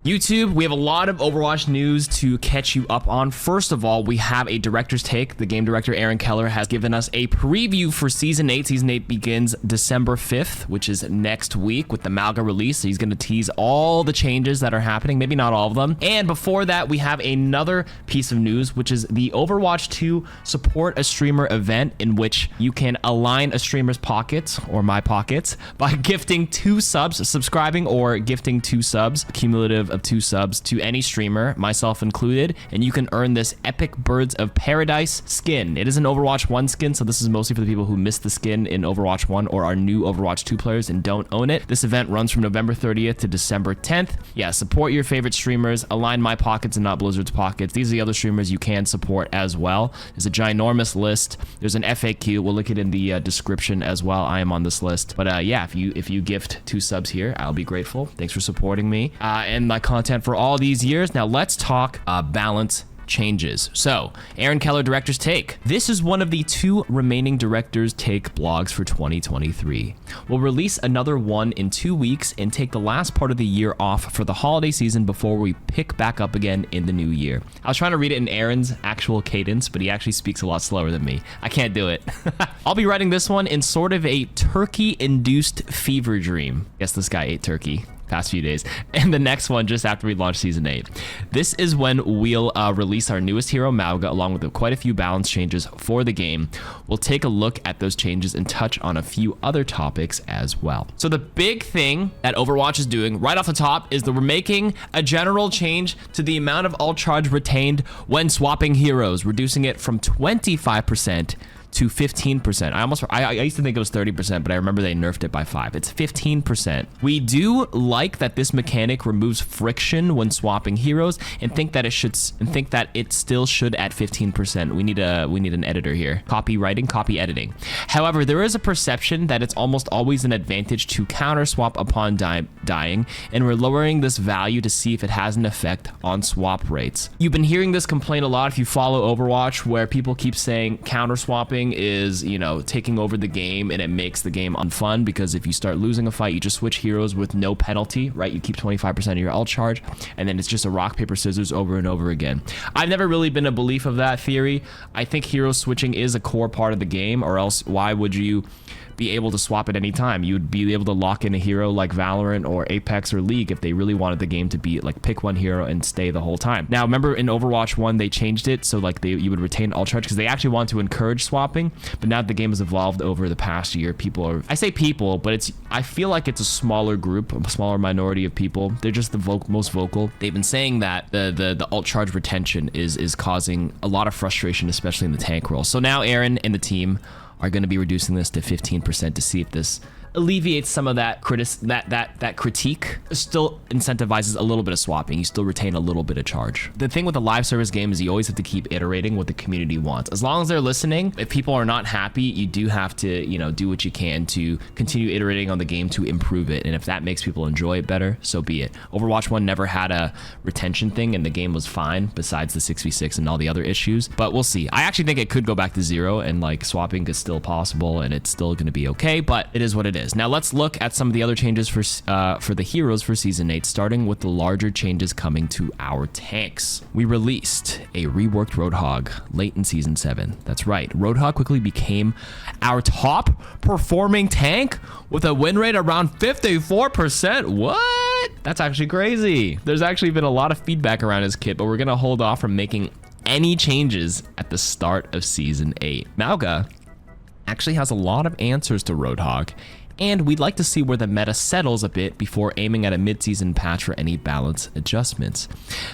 YouTube, we have a lot of Overwatch news to catch you up on. First of all, we have a director's take. The game director, Aaron Keller, has given us a preview for Season 8. Season 8 begins December 5th, which is next week with the Malga release. So he's going to tease all the changes that are happening, maybe not all of them. And before that, we have another piece of news, which is the Overwatch 2 Support a Streamer event, in which you can align a streamer's pockets, or my pockets, by gifting 2 subs, subscribing or gifting 2 subs, cumulative of 2 subs to any streamer, myself included, and you can earn this epic Birds of Paradise skin. It is an Overwatch 1 skin, so this is mostly for the people who missed the skin in Overwatch 1 or are new Overwatch 2 players and don't own it. This event runs from November 30th to December 10th. Yeah, support your favorite streamers, align my pockets and not Blizzard's pockets. These are the other streamers you can support as well. There's a ginormous list. There's an FAQ. We'll link it in the description as well. I am on this list. But yeah, if you gift 2 subs here, I'll be grateful. Thanks for supporting me and my content for all these years. Now let's talk balance changes. So, Aaron Keller, Director's Take. This is one of the 2 remaining Director's Take blogs for 2023. We'll release another one in 2 weeks and take the last part of the year off for the holiday season before we pick back up again in the new year. I was trying to read it in Aaron's actual cadence, but he actually speaks a lot slower than me. I can't do it. I'll be writing this one in sort of a turkey-induced fever dream. Guess this guy ate turkey past few days, and the next one just after we launch Season 8. This is when we'll release our newest hero, Malga, along with quite a few balance changes for the game. We'll take a look at those changes and touch on a few other topics as well. So the big thing that Overwatch is doing right off the top is that we're making a general change to the amount of ult charge retained when swapping heroes, reducing it from 25% to 15%. I used to think it was 30%, but I remember they nerfed it by 5. It's 15%. We do like that this mechanic removes friction when swapping heroes, and think that it still should at 15%. We need an editor here. Copywriting, copy editing. However, there is a perception that it's almost always an advantage to counter swap upon dying, and we're lowering this value to see if it has an effect on swap rates. You've been hearing this complaint a lot if you follow Overwatch, where people keep saying counter swapping is, you know, taking over the game and it makes the game unfun, because if you start losing a fight, you just switch heroes with no penalty, right? You keep 25% of your ult charge, and then it's just a rock, paper, scissors over and over again. I've never really been a belief of that theory. I think hero switching is a core part of the game, or else why would you be able to swap at any time? You would be able to lock in a hero like Valorant or Apex or League if they really wanted the game to be like pick one hero and stay the whole time. Now, remember in Overwatch 1 they changed it so like you would retain ult charge because they actually want to encourage swapping, but now that the game has evolved over the past year, I say people, but I feel like it's a smaller group, a smaller minority of people. They're just the most vocal. They've been saying that the ult charge retention is causing a lot of frustration, especially in the tank role. So now Aaron and the team are going to be reducing this to 15% to see if this alleviates some of that critique. Still incentivizes a little bit of swapping. You still retain a little bit of charge. The thing with a live service game is you always have to keep iterating what the community wants. As long as they're listening, if people are not happy, you do have to, you know, do what you can to continue iterating on the game to improve it. And if that makes people enjoy it better, so be it. Overwatch 1 never had a retention thing and the game was fine besides the 6v6 and all the other issues, but we'll see. I actually think it could go back to 0 and like swapping is still possible and it's still going to be okay, but it is what it is. Now let's look at some of the other changes for the heroes for Season 8, starting with the larger changes coming to our tanks. We released a reworked Roadhog late in Season 7. That's right, Roadhog quickly became our top performing tank with a win rate around 54%. What? That's actually crazy. There's actually been a lot of feedback around his kit, but we're gonna hold off from making any changes at the start of Season 8. Malga actually has a lot of answers to Roadhog, and we'd like to see where the meta settles a bit before aiming at a mid-season patch for any balance adjustments.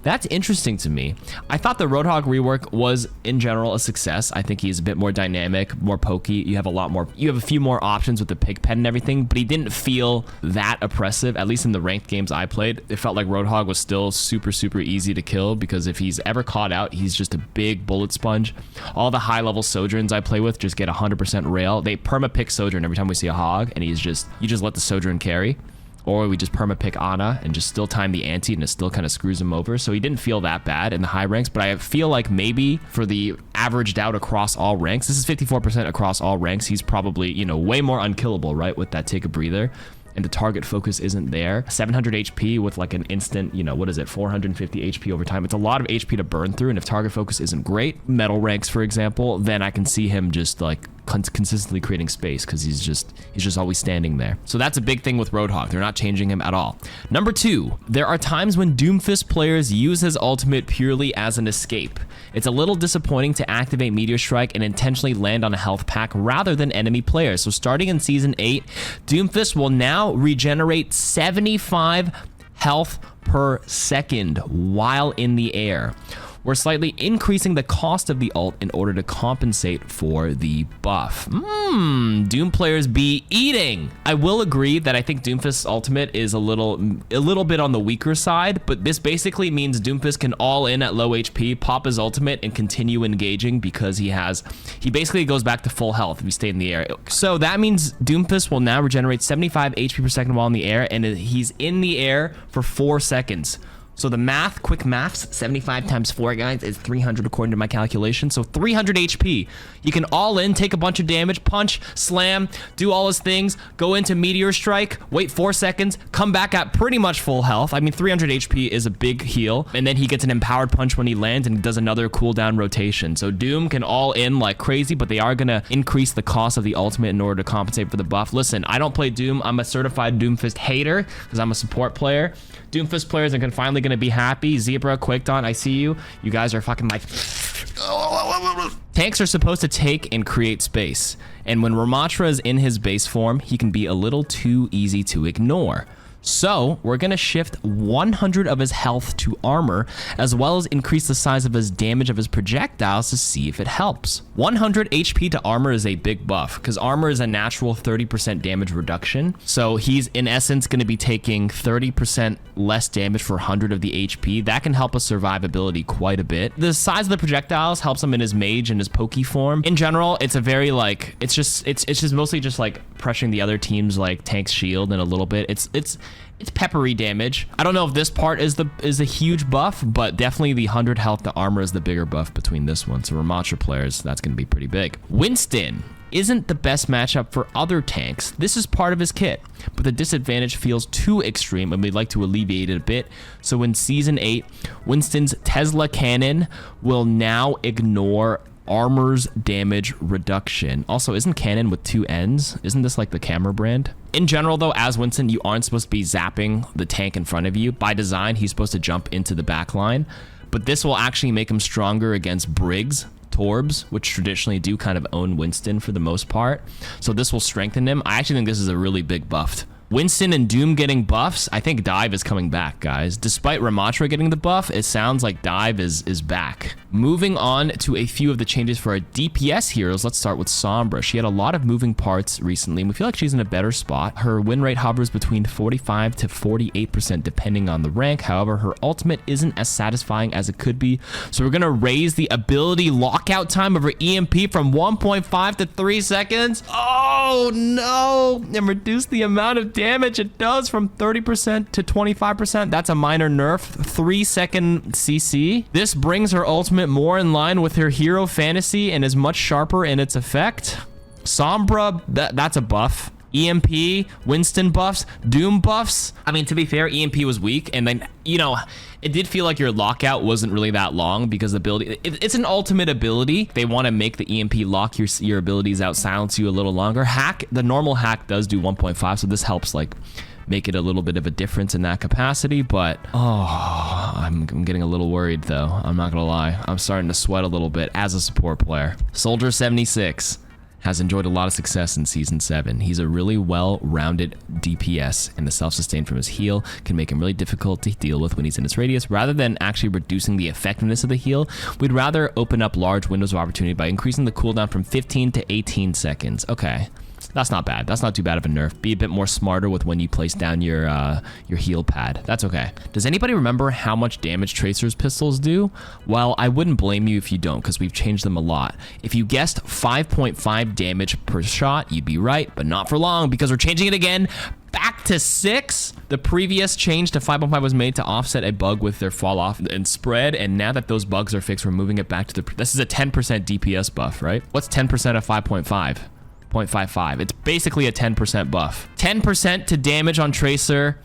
That's interesting to me. I thought the Roadhog rework was in general a success. I think he's a bit more dynamic, more pokey. You have a few more options with the pig pen and everything, but he didn't feel that oppressive, at least in the ranked games I played. It felt like Roadhog was still super, super easy to kill, because if he's ever caught out, he's just a big bullet sponge. All the high-level Sojourns I play with just get 100% rail. They perma-pick Sojourn every time we see a hog, and you just let the Sojourn carry, or we just perma-pick Ana and just still time the ante and it still kind of screws him over. So he didn't feel that bad in the high ranks, but I feel like maybe for the averaged out across all ranks, this is 54% across all ranks, he's probably, you know, way more unkillable, right, with that take a breather. and the target focus isn't there, 700 HP with like an instant, you know, what is it, 450 HP over time. It's a lot of HP to burn through, and if target focus isn't great, metal ranks, for example, then I can see him just like consistently creating space because he's just always standing there. So that's a big thing with Roadhog. They're not changing him at all. Number 2, there are times when Doomfist players use his ultimate purely as an escape. It's a little disappointing to activate Meteor Strike and intentionally land on a health pack rather than enemy players. So starting in Season 8, Doomfist will now regenerate 75 health per second while in the air. We're slightly increasing the cost of the ult in order to compensate for the buff. Doom players be eating. I will agree that I think Doomfist's ultimate is a little bit on the weaker side, but this basically means Doomfist can all in at low HP, pop his ultimate, and continue engaging because he basically goes back to full health if he stayed in the air. So that means Doomfist will now regenerate 75 HP per second while in the air, and he's in the air for 4 seconds. So the math, quick maths, 75 times 4, guys, is 300 according to my calculation. So 300 HP. You can all in, take a bunch of damage, punch, slam, do all his things, go into Meteor Strike, wait 4 seconds, come back at pretty much full health. I mean, 300 HP is a big heal. And then he gets an empowered punch when he lands and does another cooldown rotation. So Doom can all in like crazy, but they are going to increase the cost of the ultimate in order to compensate for the buff. Listen, I don't play Doom. I'm a certified Doomfist hater because I'm a support player. Doomfist players are finally going to be happy. Zebra, Quakedon, I see you. You guys are fucking like... Tanks are supposed to take and create space. And when Ramatra is in his base form, he can be a little too easy to ignore. So we're going to shift 100 of his health to armor, as well as increase the size of his damage of his projectiles to see if it helps. 100 HP to armor is a big buff, because armor is a natural 30% damage reduction. So he's in essence going to be taking 30% less damage for 100 of the HP. That can help his survivability quite a bit. The size of the projectiles helps him in his mage and his pokey form. In general, it's a very like, it's just mostly just like pressuring the other team's like tank's shield and a little bit. It's peppery damage. I don't know if this part is a huge buff, but definitely the 100 health to armor is the bigger buff between this one. So Ramatra players, that's going to be pretty big. Winston isn't the best matchup for other tanks. This is part of his kit, but the disadvantage feels too extreme and we'd like to alleviate it a bit. So in Season 8, Winston's Tesla cannon will now ignore armor's damage reduction. Also, isn't cannon with 2 ends? Isn't this like the camera brand? In general though, as Winston, you aren't supposed to be zapping the tank in front of you. By design, he's supposed to jump into the back line, but this will actually make him stronger against Briggs, Torbs, which traditionally do kind of own Winston for the most part. So this will strengthen him. I actually think this is a really big buff. Winston and Doom getting buffs, I think Dive is coming back, guys. Despite Ramatra getting the buff, it sounds like Dive is back. Moving on to a few of the changes for our DPS heroes, let's start with Sombra. She had a lot of moving parts recently, and we feel like she's in a better spot. Her win rate hovers between 45 to 48% depending on the rank. However, her ultimate isn't as satisfying as it could be, so we're going to raise the ability lockout time of her EMP from 1.5 to 3 seconds. Oh no! And reduce the amount of damage it does from 30% to 25%. That's a minor nerf. 3-second CC. This brings her ultimate more in line with her hero fantasy and is much sharper in its effect. Sombra, that's a buff. EMP, Winston buffs, Doom buffs. I mean, to be fair, EMP was weak, and then, you know, it did feel like your lockout wasn't really that long because the ability, it's an ultimate ability. They want to make the EMP lock your abilities out, silence you a little longer. Hack, the normal hack does do 1.5, so this helps like make it a little bit of a difference in that capacity, but I'm getting a little worried though. I'm not gonna lie. I'm starting to sweat a little bit as a support player. Soldier 76 has enjoyed a lot of success in Season 7. He's a really well-rounded DPS, and the self-sustain from his heal can make him really difficult to deal with when he's in his radius. Rather than actually reducing the effectiveness of the heal, we'd rather open up large windows of opportunity by increasing the cooldown from 15 to 18 seconds. Okay. That's not bad. That's not too bad of a nerf. Be a bit more smarter with when you place down your heal pad. That's okay. Does anybody remember how much damage Tracer's pistols do? Well, I wouldn't blame you if you don't, because we've changed them a lot. If you guessed 5.5 damage per shot, you'd be right, but not for long, because we're changing it again back to 6. The previous change to 5.5 was made to offset a bug with their fall off and spread, and now that those bugs are fixed, we're moving it back to this is a 10% DPS buff, right? What's 10% of 5.5? 0.55. It's basically a 10% buff. 10% to damage on Tracer.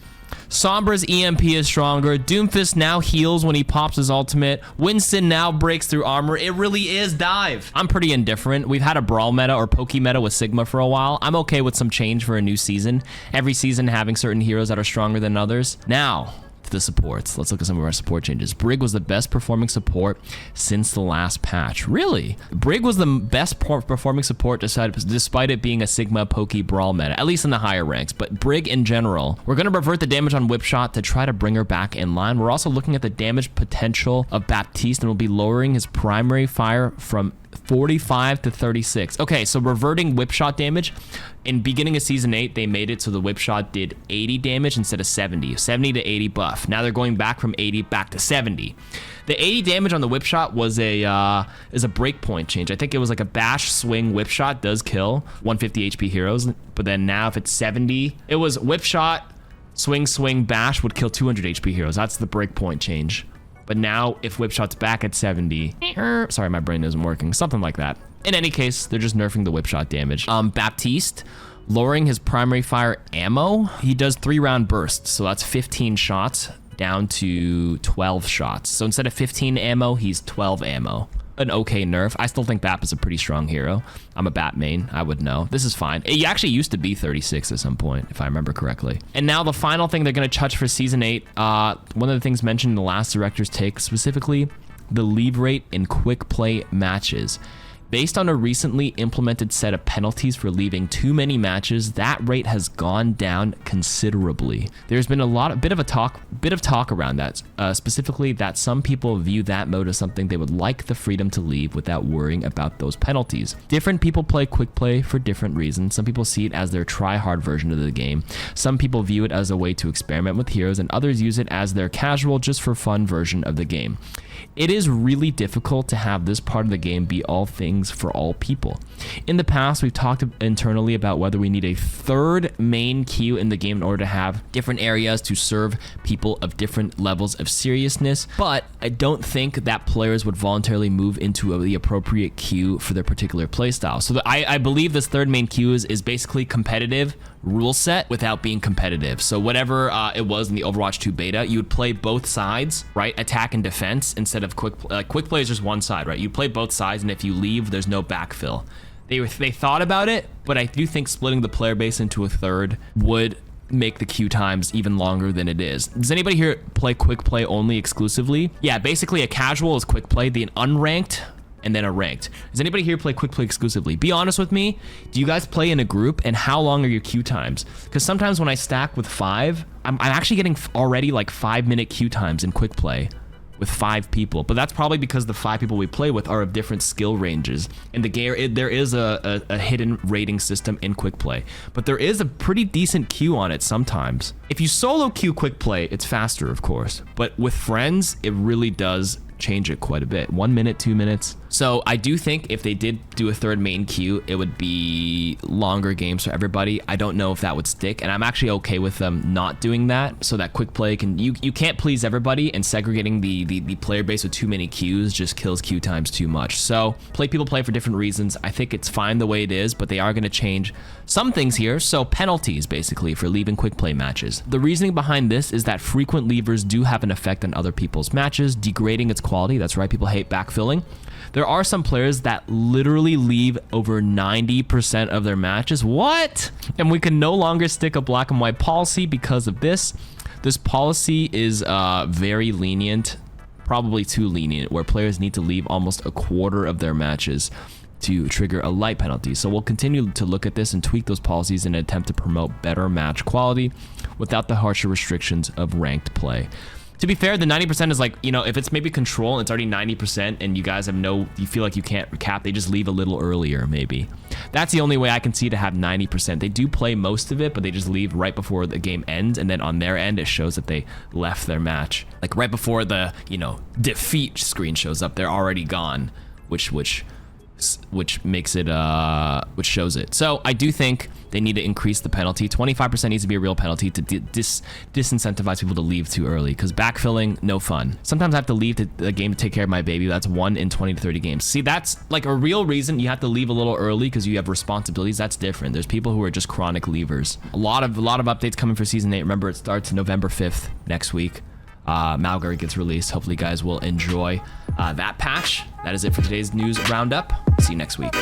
Sombra's EMP is stronger. Doomfist now heals when he pops his ultimate. Winston now breaks through armor. It really is dive. I'm pretty indifferent. We've had a brawl meta or poke meta with Sigma for a while. I'm okay with some change for a new season. Every season having certain heroes that are stronger than others. Now, to the supports. Let's look at some of our support changes. Brig was the best performing support since the last patch. Really? Brig was the best performing support despite it being a Sigma Poke Brawl meta, at least in the higher ranks. But Brig in general, we're going to revert the damage on Whip Shot to try to bring her back in line. We're also looking at the damage potential of Baptiste, and we'll be lowering his primary fire from 45 to 36. Okay, so reverting Whip Shot damage. In beginning of Season 8, they made it so the Whip Shot did 80 damage instead of 70. 70 to 80 buff. Now they're going back from 80 back to 70. The 80 damage on the Whip Shot was a breakpoint change. I think it was like a bash swing Whip Shot does kill 150 HP heroes, but then now if it's 70, it was Whip Shot, swing, bash would kill 200 HP heroes. That's the breakpoint change. But now, if Whip Shot's back at 70, sorry, my brain isn't working, something like that. In any case, they're just nerfing the Whip Shot damage. Baptiste, lowering his primary fire ammo. He does 3-round bursts, so that's 15 shots down to 12 shots. So instead of 15 ammo, he's 12 ammo. An okay nerf. I still think Bap is a pretty strong hero. I'm a Bap main, I would know. This is fine. He actually used to be 36 at some point, if I remember correctly. And now the final thing they're going to touch for Season 8, one of the things mentioned in the last director's take, specifically the leave rate in quick play matches. Based on a recently implemented set of penalties for leaving too many matches, that rate has gone down considerably. There's been a bit of talk around that, specifically that some people view that mode as something they would like the freedom to leave without worrying about those penalties. Different people play quick play for different reasons. Some people see it as their try-hard version of the game. Some people view it as a way to experiment with heroes, and others use it as their casual, just for fun version of the game. It is really difficult to have this part of the game be all things for all people. In the past, we've talked internally about whether we need a third main queue in the game in order to have different areas to serve people of different levels of seriousness, but I don't think that players would voluntarily move into the appropriate queue for their particular playstyle. So I believe this third main queue is basically competitive rule set without being competitive. So whatever it was in the Overwatch 2 beta, you would play both sides, right? Attack and defense instead of quick play is just one side, right? You play both sides, and if you leave, there's no backfill. They thought about it, but I do think splitting the player base into a third would make the queue times even longer than it is. Does anybody here play quick play only exclusively? Yeah, basically a casual is quick play, the unranked, and then a ranked. Does anybody here play quick play exclusively? Be honest with me. Do you guys play in a group, and how long are your queue times? Because sometimes when I stack with 5, I'm actually getting already like 5-minute queue times in quick play with 5 people, but that's probably because the 5 people we play with are of different skill ranges, and there is a hidden rating system in quick play, but there is a pretty decent queue on it sometimes. If you solo queue quick play, it's faster, of course, but with friends, it really does change it quite a bit. 1 minute, 2 minutes. So I do think if they did do a third main queue, it would be longer games for everybody. I don't know if that would stick, and I'm actually okay with them not doing that, so that quick play can, you can't please everybody, and segregating the player base with too many queues just kills queue times too much. So people play for different reasons. I think it's fine the way it is, but they are going to change some things here. So penalties basically for leaving quick play matches. The reasoning behind this is that frequent leavers do have an effect on other people's matches, degrading its quality. That's right, people hate backfilling. There are some players that literally leave over 90% of their matches. What? And we can no longer stick a black and white policy because of this. This policy is very lenient, probably too lenient, where players need to leave almost a quarter of their matches to trigger a light penalty. So we'll continue to look at this and tweak those policies in an attempt to promote better match quality without the harsher restrictions of ranked play. To be fair, the 90% is like, you know, if it's maybe control and it's already 90% and you guys have you feel like you can't recap, they just leave a little earlier maybe. That's the only way I can see to have 90%. They do play most of it, but they just leave right before the game ends, and then on their end it shows that they left their match. Like right before the, you know, defeat screen shows up, they're already gone, which which makes it which shows it. So I do think they need to increase the penalty. 25% needs to be a real penalty to disincentivize people to leave too early, because backfilling, no fun. Sometimes I have to leave the game to take care of my baby. That's 1 in 20 to 30 games. See, that's like a real reason you have to leave a little early, because you have responsibilities. That's different. There's people who are just chronic leavers. A lot of updates coming for season 8. Remember, it starts November 5th next week. Malgary gets released. Hopefully you guys will enjoy that patch. That is it for today's news roundup. See you next week.